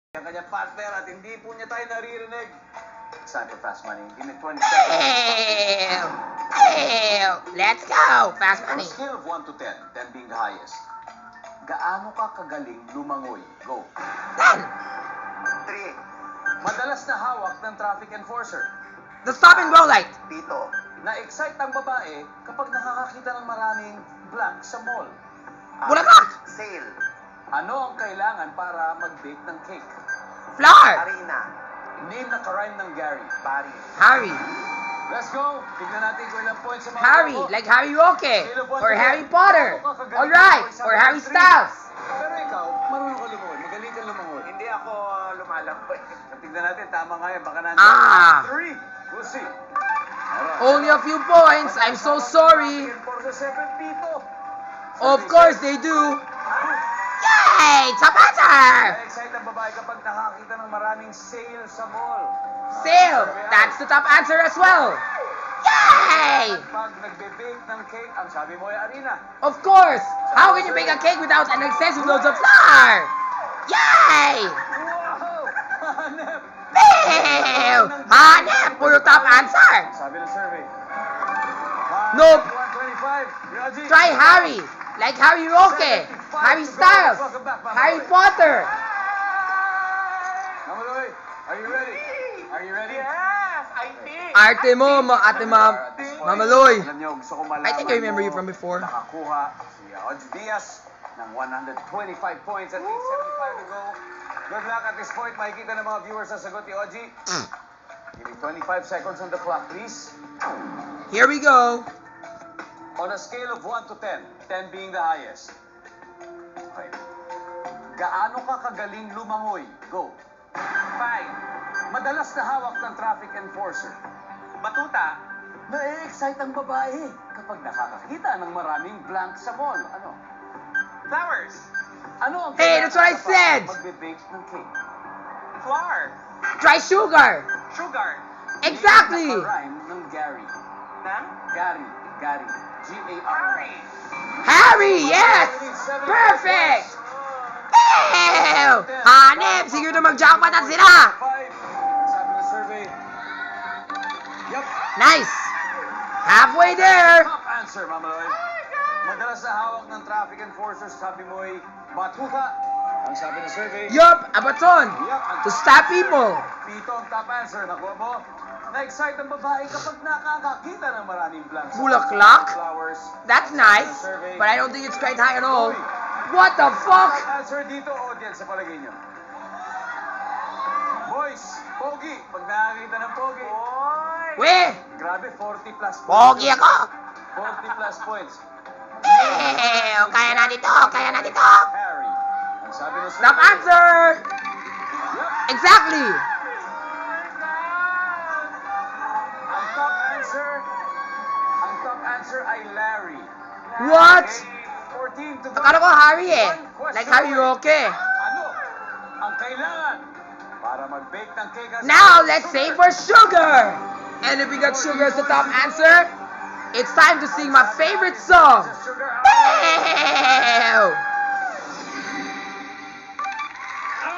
ang kanyang partner at hindi po niya tayo naririnig. It's time for Fast Money. Give me 20 seconds. Let's go! Fast On a money. scale of 1 to 10, 10 being the highest, gaano ka kagaling lumangoy? Go. 10. 3. Madalas na hawak ng traffic enforcer. The stop and go light. Pito. Na-excite ang babae kapag nakakakita ng maraming blank sa mall. Bulaklak. Sale. Ano ang kailangan para mag-bake ng cake? Flour. Harina. Name na karime ng Gary. Barry. Harry. Let's go. Tignan natin kung ilang points sa mga Harry, bago. like Harry Roque. Scale of 1 Or to 10. Harry Potter. Gaano ka kagaling Alright, lumangoy? or Sabi Harry ng 3. Styles. Pero ikaw, marunong ka lumangoy. Magaling ka lumangoy. Hindi ako lumalampoy. Tignan natin, tama nga yan. Baka nandiyan. Ah. 3. We'll see. Alright. Only a few points. I'm so sorry. Enforcer 7, Pito. Of course they do. Yay! Top answer! Na-excite ang babae kapag nakakita ng maraming sale sa mall. Sale. That's the top answer as well. Yay! Pag nagbe-bake ng cake, ang sabi mo ay harina. Of course. How can you make a cake without an excessive loads of flour? Yay! Wow! Hanep! Ew! Hanep! Puro top answer. Sabi ng survey. Nope. 125. Raji. Try Harry. Like Harry Roque. Harry Styles. Harry Potter. Namaloy, are you ready? Are you ready? Yes, I think. Arte mo, ate Mamaloy. Alam niyo, gusto ko malaman I think I remember you mo, from before. Nakakuha si Odge Diaz ng 125 points at 875 to go. Good luck at this point. Makikita ng mga viewers ang sagot ni Oji. Give me 25 seconds on the clock, please. Here we go. On a scale of 1 to 10, 10 being the highest. Okay. Gaano ka kagaling lumangoy? Go. 5. Madalas na hawak ng traffic enforcer. Batuta. Na-excite ang babae kapag nakakakita ng maraming blank sa mall. Ano? Flowers. Ano ang Hey, that's what I kapag said. magbe-bake ng cake? Flour. Try sugar. Sugar. Exactly. Rhyme ng Gary. Nang? Gary. G-A-R-Y. Harry. Harry, yes! Perfect! Ew! Hanep! Siguro na mag-jackpot at sila! 5. Sabi ng survey. Yup. Nice! Halfway there! Top answer, Mamaloy. Madalas na hawak ng traffic enforcers, sabi mo ay batuta. Ang sabi ng survey. Yup! A baton! Yup. Ang To stop people! Pito ang top answer. Nakuha mo. Na-excite ang babae kapag nakakakita ng maraming blanks. Bulaklak? Flowers. That's nice, but I don't think it's quite high at all. What the fuck? Top answer dito, audience, sa palagay nyo. Boys, pogi. Pag nakakita ng pogi. Boy. Weh! Grabe, 40 plus points. Pogi ako! 40 plus points. Ew! Kaya na dito! Kaya na dito! Harry. Ang sabi ng Stop answer! Yup. Exactly! Ang top answer ay Larry. What? Okay, 14 to go. Akala ko Harry eh. One question Like Harry away. Roque. Ano ang kailangan para mag-bake ng cake? ang Now, sabi? let's say for sugar! And if we got sugar as the top answer, it's time to sing my favorite song. Sugar. Ew!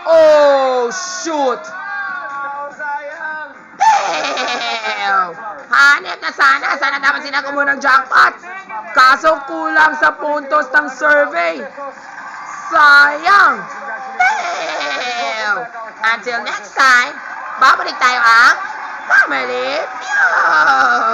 Oh, shoot! Oh, sayang. Ew! Hanep na sana. Sana dapat sila kumuha ng jackpot. Kaso kulang sa puntos ng survey. Sayang! Ew! Until next time, babalik tayo ang Family Feud!